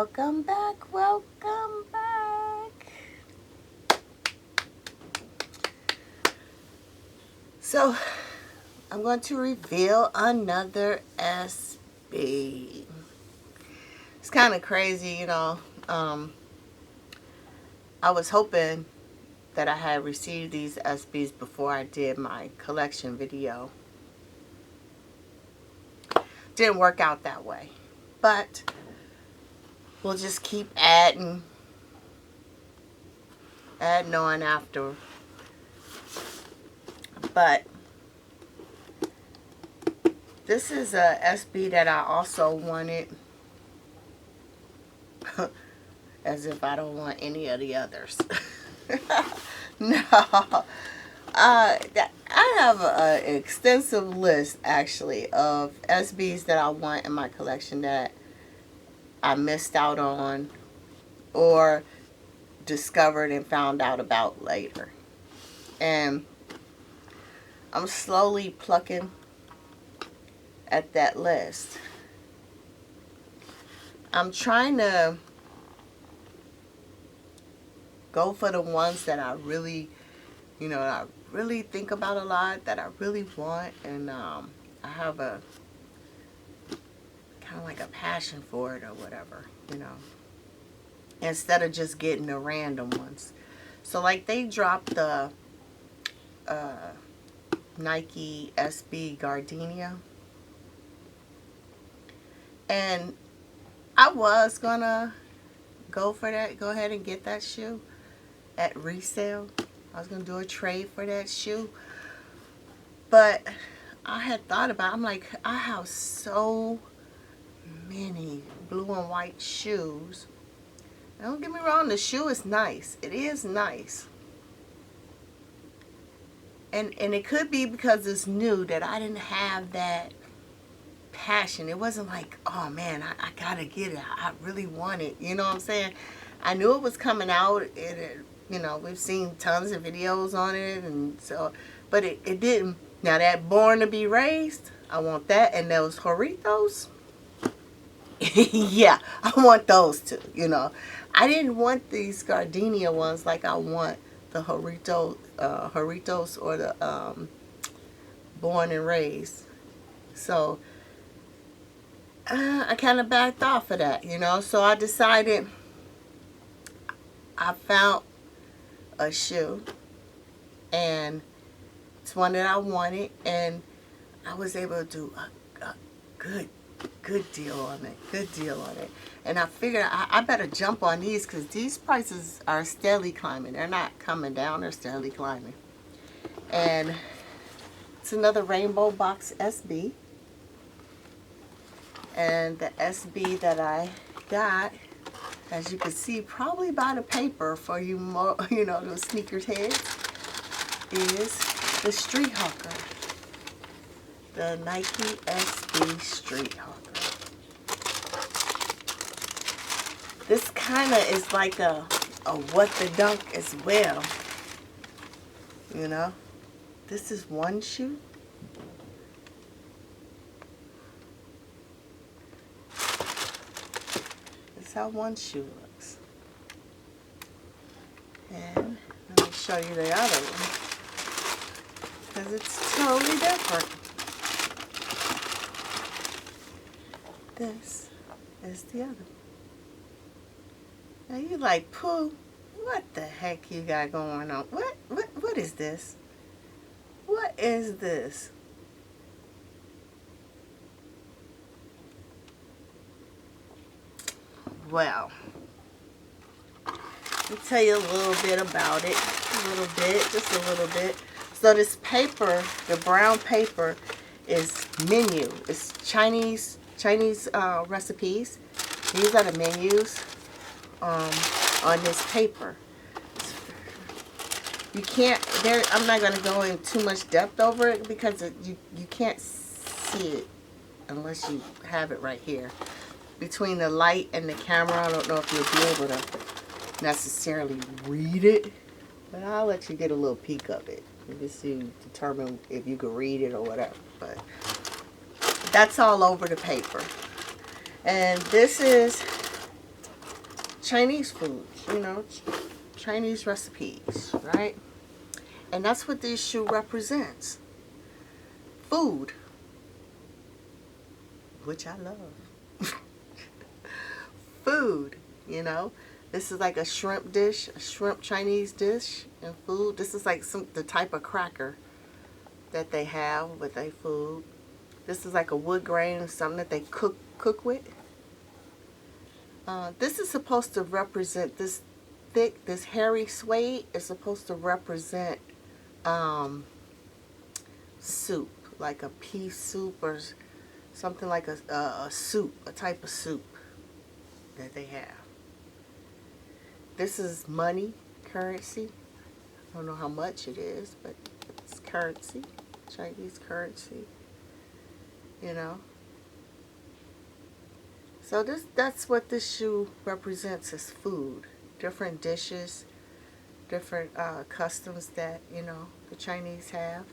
Welcome back, welcome back. So, I'm going to reveal another SB. It's kind of crazy, you know. I was hoping that I had received these SBs before I did my collection video. Didn't work out that way, but we'll just keep adding on after. But this is a SB that I also wanted. As if I don't want any of the others. No. I have an extensive list, actually, of SBs that I want in my collection that I missed out on or discovered and found out about later. And I'm slowly plucking at that list. I'm trying to go for the ones that I really, that I really think about a lot, that I really want, and I have a kind of like a passion for it or whatever, instead of just getting the random ones. So like they dropped the Nike SB Gardenia, and I was gonna go ahead and get that shoe at resale. I was gonna do a trade for that shoe, but I had thought about it. I'm like, I have so many blue and white shoes. Don't get me wrong, the shoe is nice. It is nice. And it could be because it's new that I didn't have that passion. It wasn't like, oh man, I gotta get it. I really want it. You know what I'm saying? I knew it was coming out. We've seen tons of videos on it, and so, but it didn't. Now that Born to Be Raised, I want that, and those Doritos. Yeah, I want those too. I didn't want these Gardenia ones like I want the Doritos or the Born and Raised. So I kind of backed off of that, So I decided, I found a shoe, and it's one that I wanted, and I was able to do a good deal on it. And I figured I better jump on these because these prices are steadily climbing. They're not coming down, they're steadily climbing. And it's another Rainbow Box SB. And the SB that I got, as you can see, probably by the paper for you more, those sneakers heads, is the StreetHawker. The Nike SB StreetHawker. This kind of is like a what the dunk as well. This is one shoe. This is how one shoe looks. And let me show you the other one, because it's totally different. This is the other. Now you like, Pooh, what the heck you got going on? What is this? What is this? Well, let me tell you a little bit about it. Just a little bit. So this paper, the brown paper, is menu. It's Chinese recipes. These are the menus on this paper. You can't, I'm not going to go in too much depth over it because you can't see it unless you have it right here. Between the light and the camera, I don't know if you'll be able to necessarily read it, but I'll let you get a little peek of it. Just to determine if you can read it or whatever. But that's all over the paper. And this is Chinese foods, you know, Chinese recipes, right? And that's what this shoe represents. Food, which I love. Food, you know. This is like a shrimp dish, a shrimp Chinese dish and food. This is like the type of cracker that they have with their food. This is like a wood grain, something that they cook with. This is supposed to represent this thick, this hairy suede is supposed to represent soup, like a pea soup or something like a soup, a type of soup that they have. This is money, currency. I don't know how much it is, but it's currency, Chinese currency, you know. So that's what this shoe represents, as food. Different dishes, different customs that, you know, the Chinese have.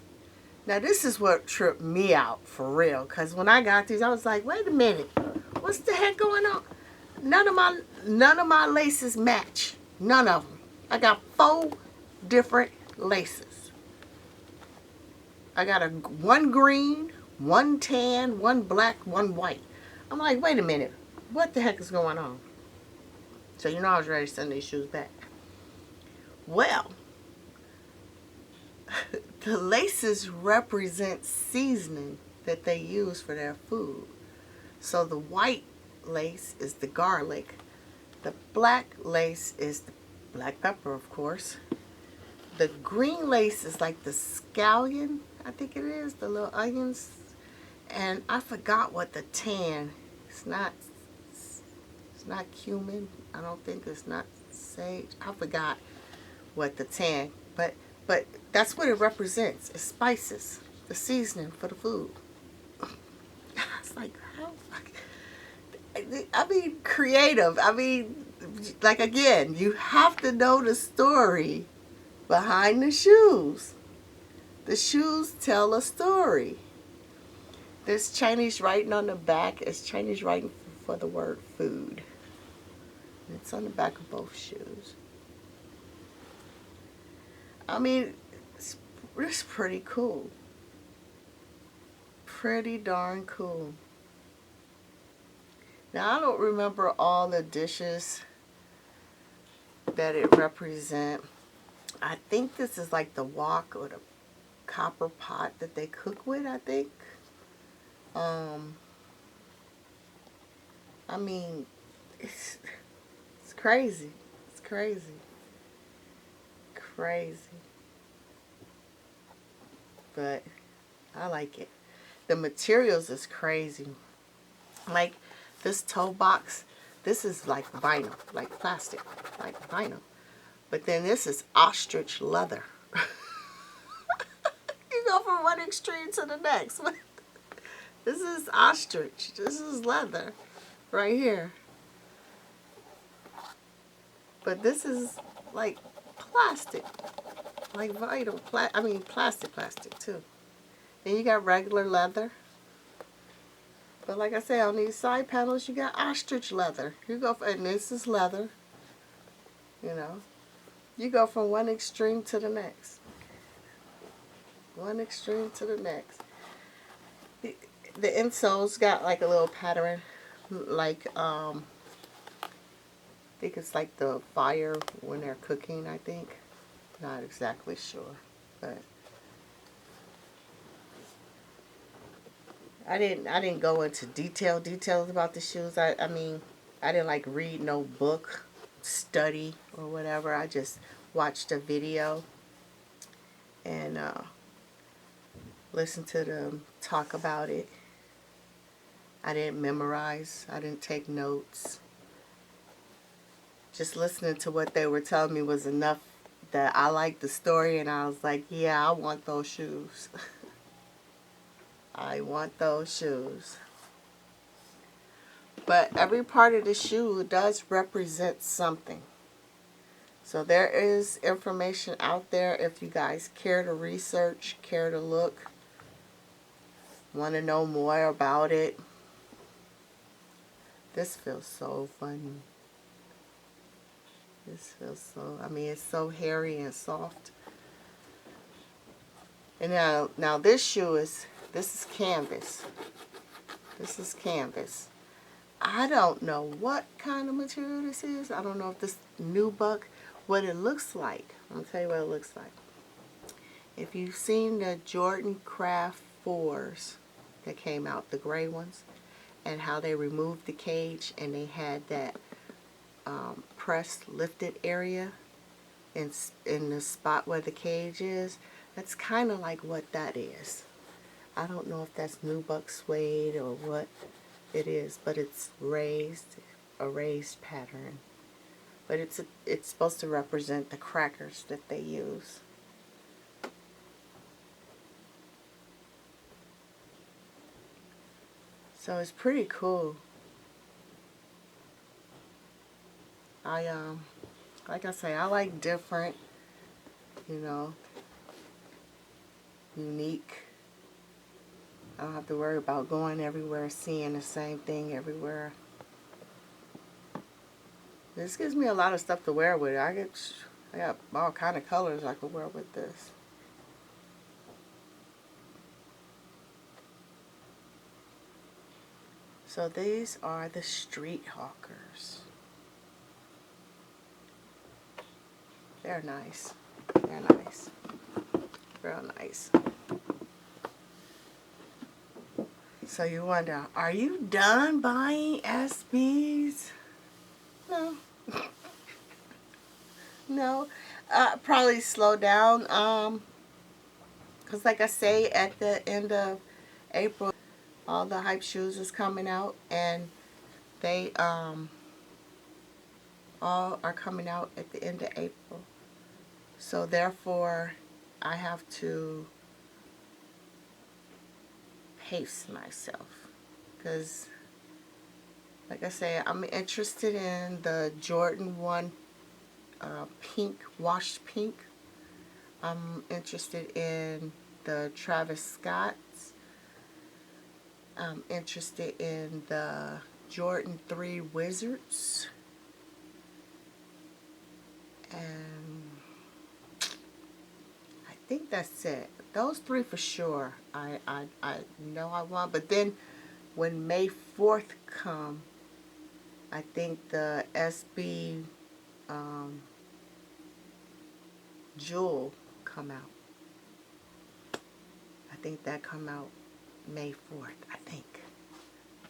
Now this is what tripped me out for real, because when I got these I was like, wait a minute, what's the heck going on? None of my laces match. None of them. I got 4 different laces. I got one green, one tan, one black, one white. I'm like, wait a minute, what the heck is going on? So you know I was ready to send these shoes back. Well, the laces represent seasoning that they use for their food. So the white lace is the garlic. The black lace is the black pepper, of course. The green lace is like the scallion, I think it is, the little onions. And I forgot what the tan. It's not cumin. I don't think it's not sage. I forgot what the tan, but that's what it represents. It's spices, the seasoning for the food. It's like, how? I mean, creative. I mean, like, again, you have to know the story behind the shoes. The shoes tell a story. There's Chinese writing on the back. It's Chinese writing for the word food. It's on the back of both shoes. I mean, it's pretty cool. Pretty darn cool. Now, I don't remember all the dishes that it represents. I think this is like the wok or the copper pot that they cook with, I think. I mean, it's crazy. It's crazy. Crazy. But I like it. The materials is crazy. Like this toe box, this is like vinyl, like plastic, like vinyl. But then this is ostrich leather. You go from one extreme to the next. This is ostrich. This is leather right here. But this is like plastic, like vinyl. I mean plastic too. Then you got regular leather. But like I said, on these side panels, you got ostrich leather. You go, and this is leather. You know, you go from one extreme to the next. One extreme to the next. The insole's got like a little pattern, like I think it's like the fire when they're cooking. I think, not exactly sure, but I didn't go into details about the shoes. I mean, I didn't like read no book, study or whatever. I just watched a video and listened to them talk about it. I didn't memorize. I didn't take notes. Just listening to what they were telling me was enough that I liked the story, and I was like, yeah, I want those shoes. I want those shoes. But every part of the shoe does represent something. So there is information out there if you guys care to research, care to look, want to know more about it. This feels so funny. This feels so, I mean, it's so hairy and soft. And now this shoe this is canvas. This is canvas. I don't know what kind of material this is. I don't know if this nubuck, what it looks like. I'm going to tell you what it looks like. If you've seen the Jordan Craft 4s that came out, the gray ones, and how they removed the cage and they had that pressed lifted area in the spot where the cage is, that's kind of like what that is. I don't know if that's nubuck suede or what it is, but it's a raised pattern. But it's supposed to represent the crackers that they use. So it's pretty cool. Like I say, I like different, you know, unique. I don't have to worry about going everywhere, seeing the same thing everywhere. This gives me a lot of stuff to wear with it. I got all kind of colors I could wear with this. So these are the StreetHawkers. They're nice. They're nice. Real nice. So you wonder, are you done buying SBs? No. No. Probably slow down. Because like I say, at the end of April, all the hype shoes is coming out, and they all are coming out at the end of April. So therefore, I have to pace myself, because like I say, I'm interested in the Jordan 1 pink, washed pink. I'm interested in the Travis Scott's. I'm interested in the Jordan 3 Wizards. And I think that's it. Those three for sure. I know I want. But then when May 4th come, I think the SB Jewel come out. I think that come out May 4th, I think.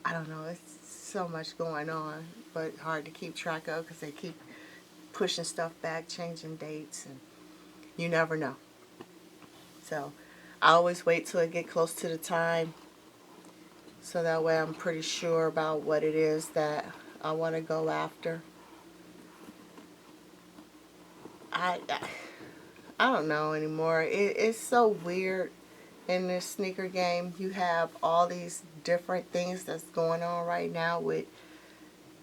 I don't know. It's so much going on, but hard to keep track of because they keep pushing stuff back, changing dates, and you never know. So I always wait till it get close to the time, so that way I'm pretty sure about what it is that I want to go after. I don't know anymore. It's so weird in this sneaker game. You have all these different things that's going on right now with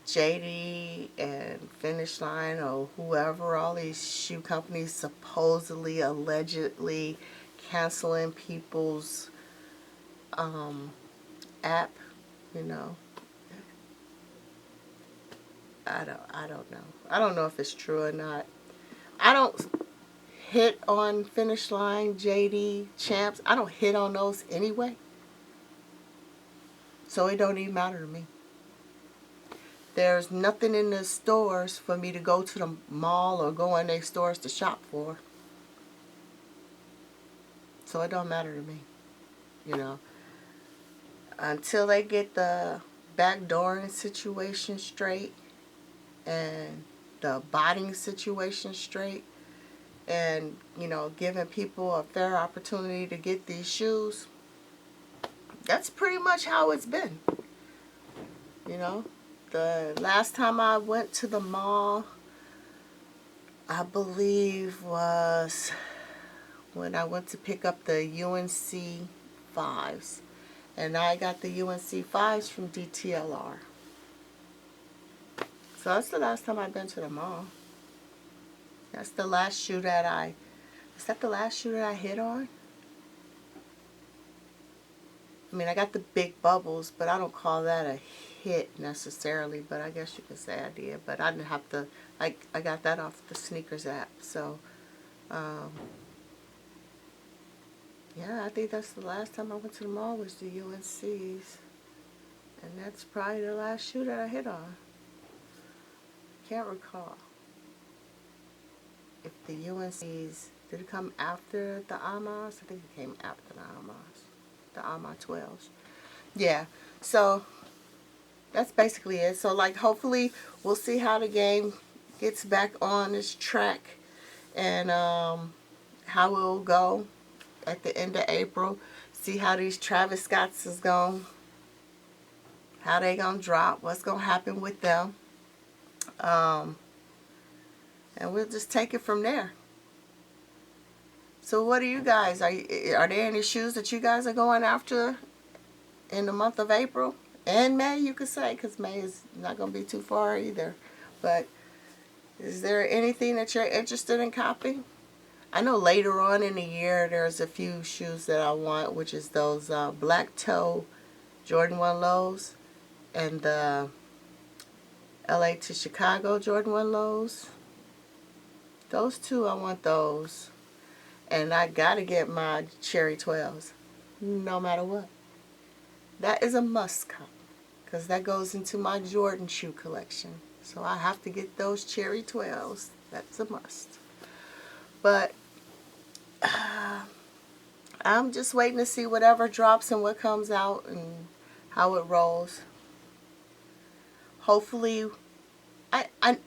JD and Finish Line or whoever. All these shoe companies supposedly, allegedly canceling people's app. You know, I don't know. I don't know if it's true or not. I don't hit on Finish Line, JD, Champs. I don't hit on those anyway. So it don't even matter to me. There's nothing in the stores for me to go to the mall or go in their stores to shop for. So it don't matter to me. You know. Until they get the backdooring situation straight and the botting situation straight, and you know, giving people a fair opportunity to get these shoes, that's pretty much how it's been. You know, the last time I went to the mall, I believe was when I went to pick up the UNC 5s, and I got the UNC 5s from DTLR. So that's the last time I've been to the mall. That's the last shoe that is that the last shoe that I hit on? I mean, I got the big bubbles, but I don't call that a hit necessarily, but I guess you could say I did. But I didn't have to, I got that off the sneakers app. So, yeah, I think that's the last time I went to the mall was the UNC's. And that's probably the last shoe that I hit on. Can't recall if the UNC's, did it come after the Amas? I think it came after the Amas. The Ama 12s. Yeah, so that's basically it. So, like, hopefully we'll see how the game gets back on its track and how it will go at the end of April. See how these Travis Scotts is going, how they going to drop, what's going to happen with them. And we'll just take it from there. So what do you guys, are there any shoes that you guys are going after in the month of April? And May, you could say, because May is not going to be too far either. But is there anything that you're interested in copying? I know later on in the year there's a few shoes that I want, which is those black toe Jordan 1 lows and the LA to Chicago Jordan 1 lows. Those two, I want those. And I got to get my Cherry 12s, no matter what. That is a must cop, because that goes into my Jordan shoe collection. So I have to get those Cherry 12s. That's a must. But I'm just waiting to see whatever drops and what comes out and how it rolls. Hopefully, I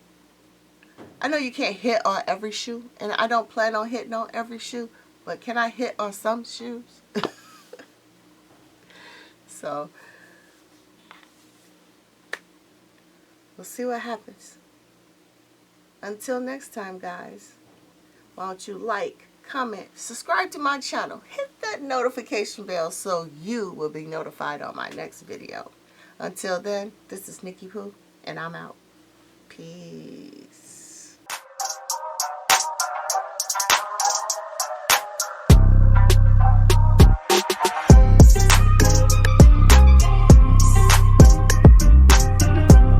know you can't hit on every shoe, and I don't plan on hitting on every shoe, but can I hit on some shoes? So, we'll see what happens. Until next time, guys, why don't you like, comment, subscribe to my channel, hit that notification bell so you will be notified on my next video. Until then, this is Nikki Pooh, and I'm out. Peace.